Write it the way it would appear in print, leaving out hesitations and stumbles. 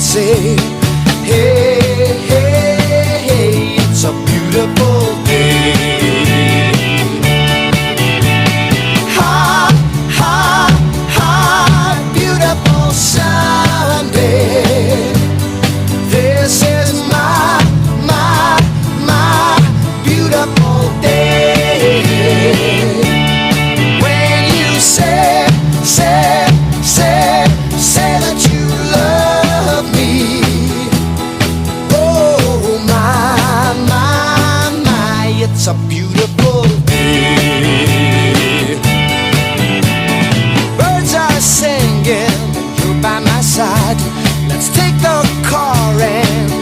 say, hey, hey, hey, it's a beautiful day. Ha, ha, ha, beautiful Sunday. This is my beautiful day. When you say that you love me. Oh my, it's a beautiful day. Birds are singing, you're by my side. Let's take the car and